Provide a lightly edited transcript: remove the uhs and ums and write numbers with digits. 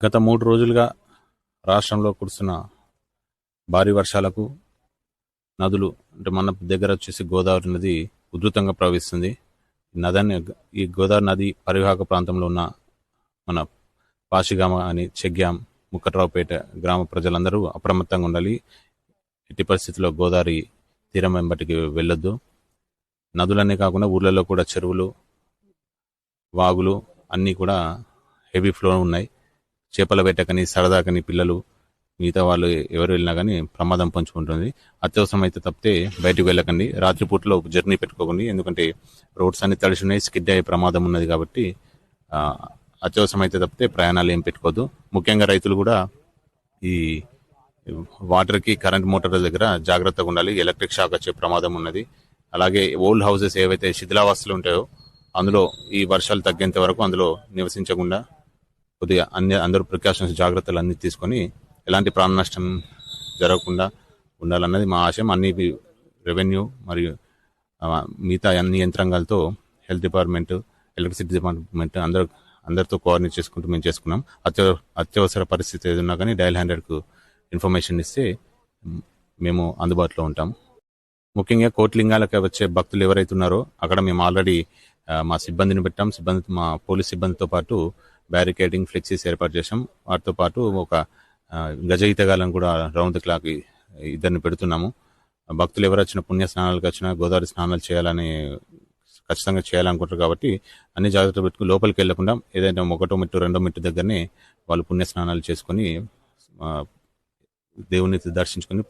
గత 3 రోజులుగా రాష్ట్రంలో కురుస్తున్న భారీ వర్షాలకు నదులు అంటే మన దగ్గర వచ్చేసి గోదావరి నది ఉధృతంగా ప్రవహిస్తుంది. ఈ గోదావరి నది పరివాహక ప్రాంతంలో ఉన్న మన పాషిగామ అని చెగ్యాం, ముక్కట్రావుపేట గ్రామ ప్రజలందరూ అప్రమత్తంగా ఉండాలి. ఎట్టి పరిస్థితుల్లో గోదావరి తీరం వెంబటికి వెళ్ళొద్దు. నదులనే కాకుండా ఊర్లలో కూడా చెరువులు, వాగులు అన్నీ కూడా హెవీ ఫ్లో ఉన్నాయి. చేపల వేటకని సరదాకని పిల్లలు మిగతా వాళ్ళు ఎవరు వెళ్ళినా కానీ ప్రమాదం పంచుకుంటుంది. అత్యవసరం అయితే తప్పితే బయటకు వెళ్ళకండి. రాత్రిపూటలో జర్నీ పెట్టుకోకండి, ఎందుకంటే రోడ్స్ అన్ని తడిసి ఉన్నాయి, స్కిడ్ అయ్యే ప్రమాదం ఉన్నది. కాబట్టి అత్యవసరం అయితే తప్పితే ప్రయాణాలు ఏం పెట్టుకోవద్దు. ముఖ్యంగా రైతులు కూడా ఈ వాటర్కి కరెంట్ మోటార్ల దగ్గర జాగ్రత్తగా ఉండాలి. ఎలక్ట్రిక్ షాక్ వచ్చే ప్రమాదం ఉన్నది. అలాగే ఓల్డ్ హౌసెస్ ఏవైతే శిథిలావస్థలు ఉంటాయో అందులో ఈ వర్షాలు తగ్గేంత వరకు అందులో నివసించకుండా కొద్దిగా అందరూ ప్రికాషన్స్ జాగ్రత్తలు అన్ని తీసుకొని ఎలాంటి ప్రాణ నష్టం జరగకుండా ఉండాలన్నది మా ఆశయం. అన్ని రెవెన్యూ మరియు మిగతా అన్ని యంత్రాంగాలతో హెల్త్ డిపార్ట్మెంట్, ఎలక్ట్రిసిటీ డిపార్ట్మెంట్ అందరితో కోఆర్డినేట్ చేసుకుంటూ మేము చేసుకున్నాం. అత్యవసర పరిస్థితి ఏదన్నా కానీ డయల్ 100కు ఇన్ఫర్మేషన్ ఇస్తే మేము అందుబాటులో ఉంటాం. ముఖ్యంగా కోట్లింగాలకు వచ్చే భక్తులు ఎవరైతే ఉన్నారో అక్కడ మేము ఆల్రెడీ మా సిబ్బందిని పెట్టాం. మా పోలీస్ సిబ్బందితో పాటు బ్యారికేడింగ్, ఫ్లెక్సీస్ ఏర్పాటు చేశాం. వాటితో పాటు ఒక గజ ఈతగాలను కూడా రౌండ్ ది క్లాక్ ఇద్దరిని పెడుతున్నాము. భక్తులు ఎవరు వచ్చినా, పుణ్య స్నానాలకు వచ్చినా గోదావరి స్నానాలు చేయాలని ఖచ్చితంగా చేయాలనుకుంటారు. కాబట్టి అన్ని జాగ్రత్తలు పెట్టుకుని లోపలికి వెళ్లకుండా ఏదైనా 1వ మెట్టు 2వ మెట్టు దగ్గరనే వాళ్ళు పుణ్య స్నానాలు చేసుకుని దేవుని దర్శించుకుని